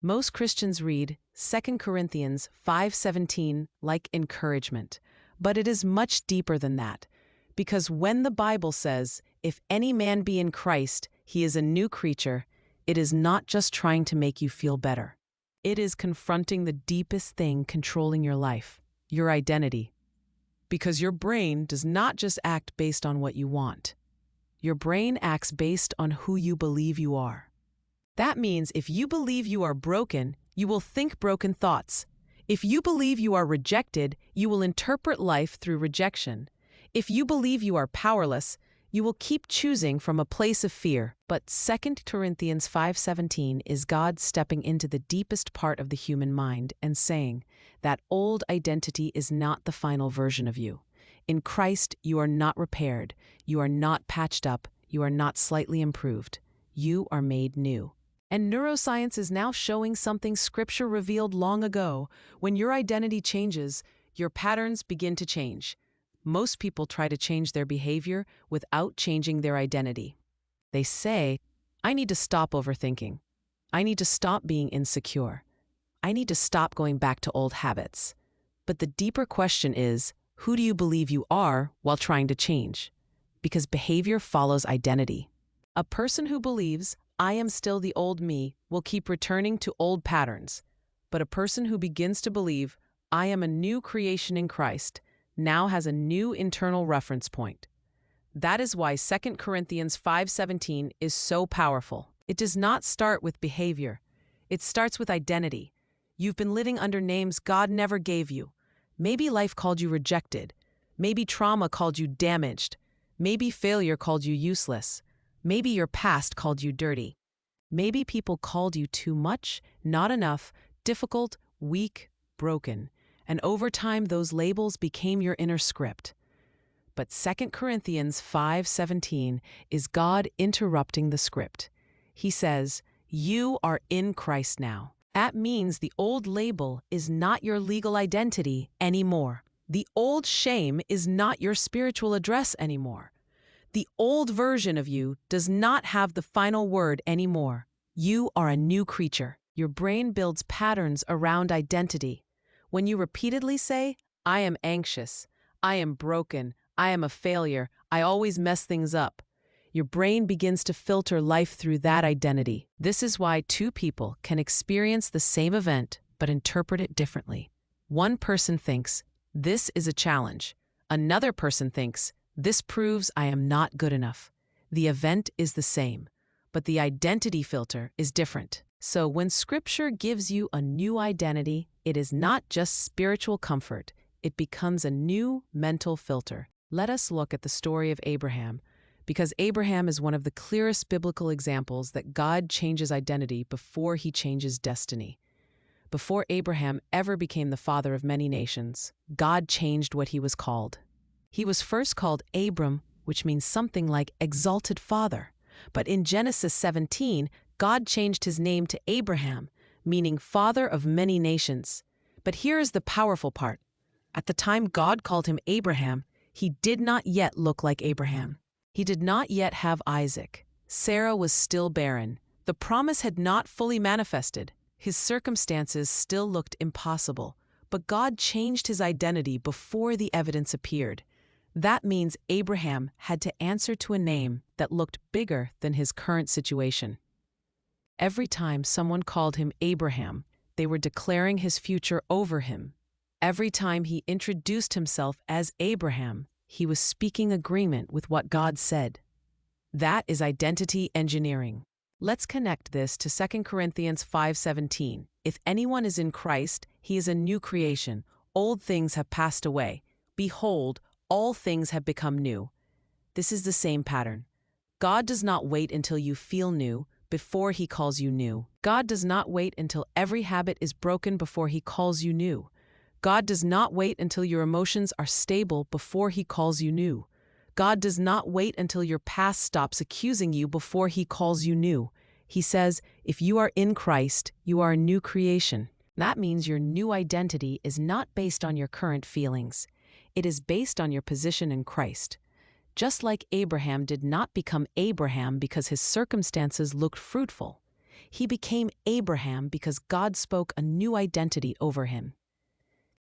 Most Christians read 2 Corinthians 5:17 like encouragement, but it is much deeper than that. Because when the Bible says, if any man be in Christ, he is a new creature, it is not just trying to make you feel better. It is confronting the deepest thing controlling your life, your identity. Because your brain does not just act based on what you want. Your brain acts based on who you believe you are. That means if you believe you are broken, you will think broken thoughts. If you believe you are rejected, you will interpret life through rejection. If you believe you are powerless, you will keep choosing from a place of fear. But 2 Corinthians 5:17 is God stepping into the deepest part of the human mind and saying that old identity is not the final version of you. In Christ, you are not repaired, you are not patched up, you are not slightly improved. You are made new. And neuroscience is now showing something Scripture revealed long ago. When your identity changes, your patterns begin to change. Most people try to change their behavior without changing their identity. They say, I need to stop overthinking. I need to stop being insecure. I need to stop going back to old habits. But the deeper question is, who do you believe you are while trying to change? Because behavior follows identity. A person who believes, I am still the old me, will keep returning to old patterns. But a person who begins to believe, I am a new creation in Christ, now has a new internal reference point. That is why 2 Corinthians 5:17 is so powerful. It does not start with behavior. It starts with identity. You've been living under names God never gave you. Maybe life called you rejected. Maybe trauma called you damaged. Maybe failure called you useless. Maybe your past called you dirty. Maybe people called you too much, not enough, difficult, weak, broken. And over time, those labels became your inner script. But 2 Corinthians 5:17 is God interrupting the script. He says, you are in Christ now. That means the old label is not your legal identity anymore. The old shame is not your spiritual address anymore. The old version of you does not have the final word anymore. You are a new creature. Your brain builds patterns around identity. When you repeatedly say, I am anxious, I am broken, I am a failure, I always mess things up, your brain begins to filter life through that identity. This is why two people can experience the same event but interpret it differently. One person thinks, this is a challenge. Another person thinks, this proves I am not good enough. The event is the same, but the identity filter is different. So when Scripture gives you a new identity, it is not just spiritual comfort, it becomes a new mental filter. Let us look at the story of Abraham, because Abraham is one of the clearest biblical examples that God changes identity before he changes destiny. Before Abraham ever became the father of many nations, God changed what he was called. He was first called Abram, which means something like exalted father. But in Genesis 17, God changed his name to Abraham, meaning father of many nations. But here is the powerful part. At the time God called him Abraham, he did not yet look like Abraham. He did not yet have Isaac. Sarah was still barren. The promise had not fully manifested. His circumstances still looked impossible. But God changed his identity before the evidence appeared. That means Abraham had to answer to a name that looked bigger than his current situation. Every time someone called him Abraham, they were declaring his future over him. Every time he introduced himself as Abraham, he was speaking agreement with what God said. That is identity engineering. Let's connect this to 2 Corinthians 5:17. If anyone is in Christ, he is a new creation. Old things have passed away. Behold, all things have become new. This is the same pattern. God does not wait until you feel new before he calls you new. God does not wait until every habit is broken before he calls you new. God does not wait until your emotions are stable before he calls you new. God does not wait until your past stops accusing you before he calls you new. He says, if you are in Christ, you are a new creation. That means your new identity is not based on your current feelings. It is based on your position in Christ. Just like Abraham did not become Abraham because his circumstances looked fruitful. He became Abraham because God spoke a new identity over him.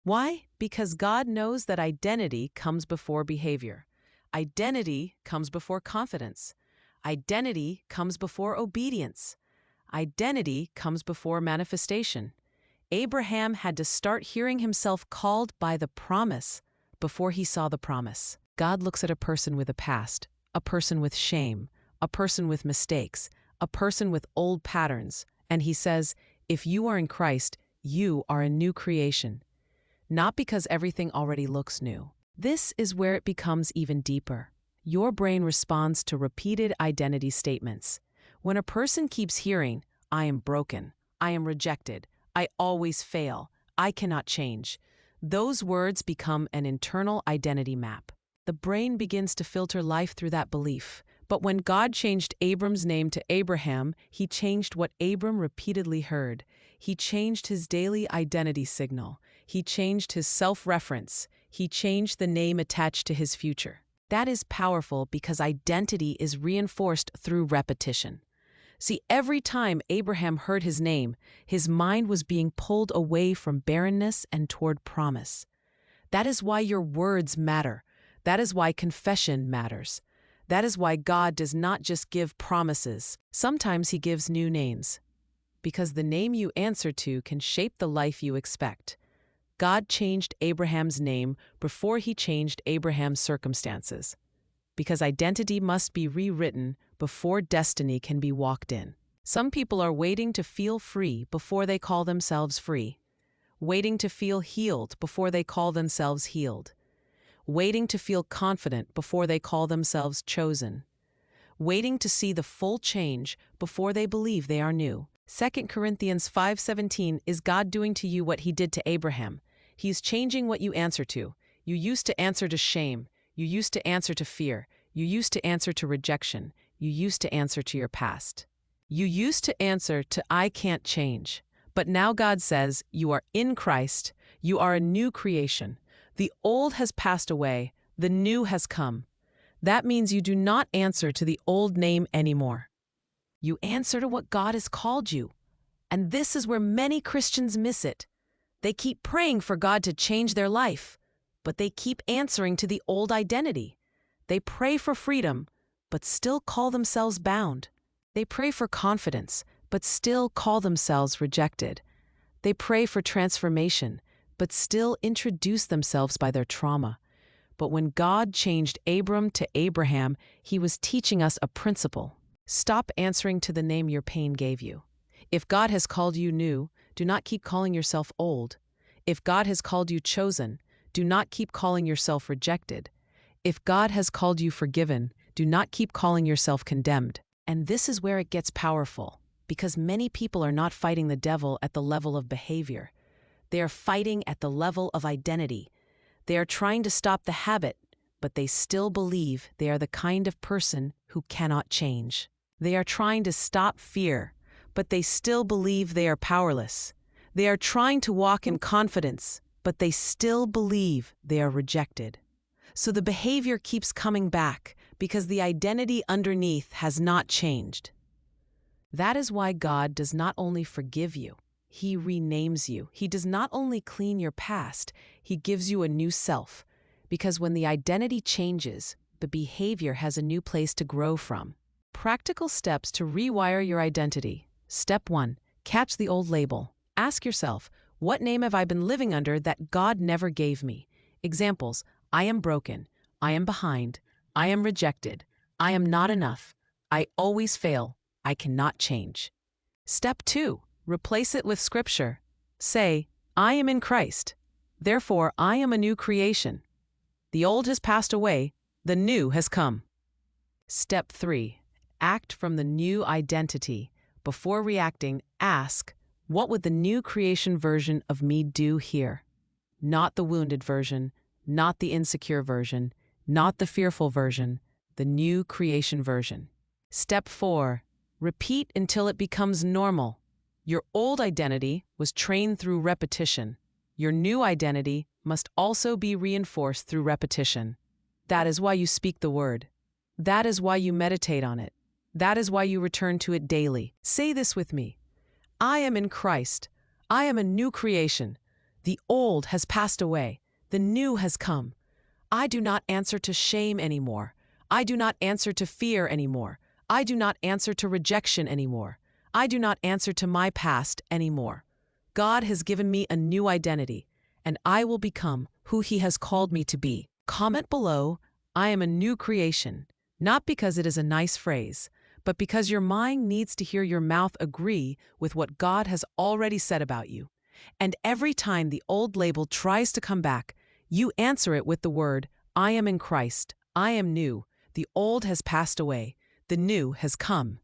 Why? Because God knows that identity comes before behavior. Identity comes before confidence. Identity comes before obedience. Identity comes before manifestation. Abraham had to start hearing himself called by the promise before he saw the promise. God looks at a person with a past, a person with shame, a person with mistakes, a person with old patterns, and he says, if you are in Christ, you are a new creation. Not because everything already looks new. This is where it becomes even deeper. Your brain responds to repeated identity statements. When a person keeps hearing, I am broken, I am rejected, I always fail, I cannot change, those words become an internal identity map. The brain begins to filter life through that belief. But when God changed Abram's name to Abraham, he changed what Abram repeatedly heard. He changed his daily identity signal. He changed his self-reference. He changed the name attached to his future. That is powerful because identity is reinforced through repetition. See, every time Abraham heard his name, his mind was being pulled away from barrenness and toward promise. That is why your words matter. That is why confession matters. That is why God does not just give promises. Sometimes He gives new names. Because the name you answer to can shape the life you expect. God changed Abraham's name before He changed Abraham's circumstances. Because identity must be rewritten before destiny can be walked in. Some people are waiting to feel free before they call themselves free. Waiting to feel healed before they call themselves healed. Waiting to feel confident before they call themselves chosen. Waiting to see the full change before they believe they are new. 2 Corinthians 5:17 is God doing to you what He did to Abraham. He's changing what you answer to. You used to answer to shame. You used to answer to fear. You used to answer to rejection. You used to answer to your past. You used to answer to I can't change. But now God says you are in Christ. You are a new creation. The old has passed away. The new has come. That means you do not answer to the old name anymore. You answer to what God has called you. And this is where many Christians miss it. They keep praying for God to change their life, but they keep answering to the old identity. They pray for freedom, but still call themselves bound. They pray for confidence, but still call themselves rejected. They pray for transformation, but still introduce themselves by their trauma. But when God changed Abram to Abraham, He was teaching us a principle. Stop answering to the name your pain gave you. If God has called you new, do not keep calling yourself old. If God has called you chosen, do not keep calling yourself rejected. If God has called you forgiven, do not keep calling yourself condemned. And this is where it gets powerful, because many people are not fighting the devil at the level of behavior. They are fighting at the level of identity. They are trying to stop the habit, but they still believe they are the kind of person who cannot change. They are trying to stop fear, but they still believe they are powerless. They are trying to walk in confidence, but they still believe they are rejected. So the behavior keeps coming back because the identity underneath has not changed. That is why God does not only forgive you, He renames you. He does not only clean your past, He gives you a new self. Because when the identity changes, the behavior has a new place to grow from. Practical steps to rewire your identity. Step 1. Catch the old label. Ask yourself, what name have I been living under that God never gave me? Examples: I am broken. I am behind. I am rejected. I am not enough. I always fail. I cannot change. Step 2. Replace it with Scripture. Say, I am in Christ. Therefore, I am a new creation. The old has passed away. The new has come. Step 3. Act from the new identity. Before reacting, ask, what would the new creation version of me do here? Not the wounded version, not the insecure version, not the fearful version, the new creation version. Step 4. Repeat until it becomes normal. Your old identity was trained through repetition. Your new identity must also be reinforced through repetition. That is why you speak the word. That is why you meditate on it. That is why you return to it daily. Say this with me. I am in Christ. I am a new creation. The old has passed away. The new has come. I do not answer to shame anymore. I do not answer to fear anymore. I do not answer to rejection anymore. I do not answer to my past anymore. God has given me a new identity, and I will become who He has called me to be. Comment below, I am a new creation, not because it is a nice phrase, but because your mind needs to hear your mouth agree with what God has already said about you. And every time the old label tries to come back, you answer it with the word, I am in Christ, I am new, the old has passed away, the new has come.